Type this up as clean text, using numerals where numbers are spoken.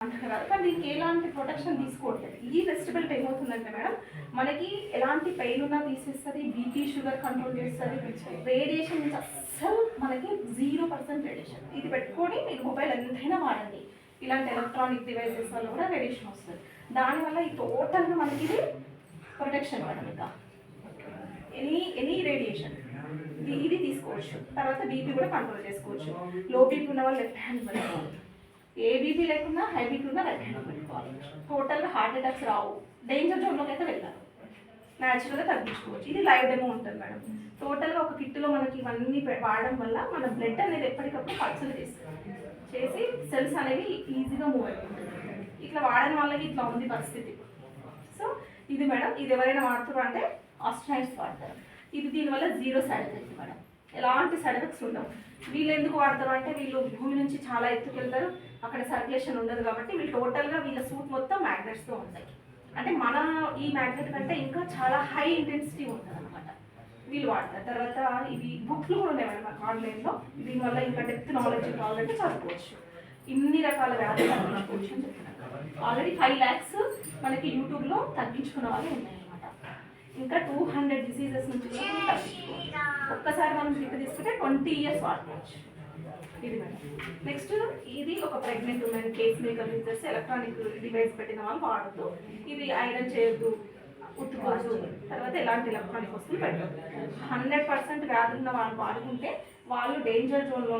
అంటారు కదా, కానీ దీనికి ఎలాంటి ప్రొటెక్షన్ తీసుకోవట్లేదు. ఈ వెజిటబుల్ ఏమవుతుందంటే మేడం, మనకి ఎలాంటి పెయిన్ ఉన్నా తీసేస్తుంది, బీపీ షుగర్ కంట్రోల్ చేస్తుంది, రేడియేషన్ నుంచి అస్సలు మనకి 0% రేడియేషన్. ఇది పెట్టుకొని మీరు మొబైల్ ఎంతైనా వాడండి, ఇలాంటి ఎలక్ట్రానిక్ డివైసెస్ వల్ల కూడా రేడియేషన్ వస్తుంది. దానివల్ల ఈ టోటల్గా మనకి ఇది ప్రొటెక్షన్ మేడం. ఇంకా ఎనీ రేడియేషన్ ఇది తీసుకోవచ్చు. తర్వాత బీపీ కూడా కంట్రోల్ చేసుకోవచ్చు. లో బీపీ ఉన్న వాళ్ళు లెఫ్ట్ హ్యాండ్ పెట్టుకోవాలి, ఏ బీపీ లేకున్నా హై బీపీ ఉన్నా రైట్ హ్యాండ్ పెట్టుకోవాలి. టోటల్గా హార్ట్ అటాక్స్ రావు, డేంజర్ జోన్లోకి అయితే వెళ్ళారు, న్యాచురల్గా తగ్గించుకోవచ్చు. ఇది లైవ్ డెమో ఉంటుంది మేడం. టోటల్గా ఒక కిట్లో మనకి ఇవన్నీ వాడడం వల్ల మన బ్లడ్ అనేది ఎప్పటికప్పుడు పల్సలు చేసి సెల్స్ అనేవి ఈజీగా మూవ్ అవుతుంది. ఇట్లా వాడని వాళ్ళకి ఇట్లా ఉంది పరిస్థితి. సో ఇది మేడం, ఇది ఎవరైనా వాడుతారు అంటే ఆస్ట్రాయిడ్స్ వాడతారు. ఇది దీనివల్ల 0 సైడ్ ఎఫెక్ట్ మేడం, ఎలాంటి సైడ్ ఎఫెక్ట్స్ ఉండవు. వీళ్ళు ఎందుకు వాడతారు అంటే వీళ్ళు భూమి నుంచి చాలా ఎత్తుకు వెళ్తారు, అక్కడ సర్క్యులేషన్ ఉండదు కాబట్టి వీళ్ళు టోటల్గా వీళ్ళ సూట్ మొత్తం మ్యాగ్నెట్స్తో ఉంటాయి. అంటే మన ఈ మ్యాగ్నెట్ కంటే ఇంకా చాలా హై ఇంటెన్సిటీ ఉంటుంది అనమాట, వీళ్ళు వాడతారు. తర్వాత ఇవి బుక్లు కూడా ఉన్నాయి మేడం మాకు ఆన్లైన్లో, దీనివల్ల ఇంకా డెప్త్ నాలెడ్జ్ కావాలంటే చదువుకోవచ్చు. ఇన్ని రకాల వ్యాధులు తగ్గించుకోవచ్చు అని చెప్తున్నారు. ఆల్రెడీ 5 lakhs మనకి యూట్యూబ్లో తగ్గించుకున్న వాళ్ళు ఉన్నాయన్నమాట. ఇంకా 200 డిసీజెస్ నుంచి తగ్గించుకోవచ్చు. ఒక్కసారి మనం ట్రిప్ తీసుకుంటే 20 years వాడుకోవచ్చు. ఇది మేడం. నెక్స్ట్ ఇది ఒక pregnant women, case maker users, electronic device పెట్టిన వాళ్ళు వాడద్దు. ఇది ఐరన్ చేయొద్దు, ఉత్తుకోవచ్చు, తర్వాత ఎలాంటి ఎలక్ట్రానిక్ వస్తువులు పెట్టద్దు. 100% వ్యాధులు ఉన్న వాళ్ళు వాడుకుంటే వాళ్ళు డేంజర్ జోన్లో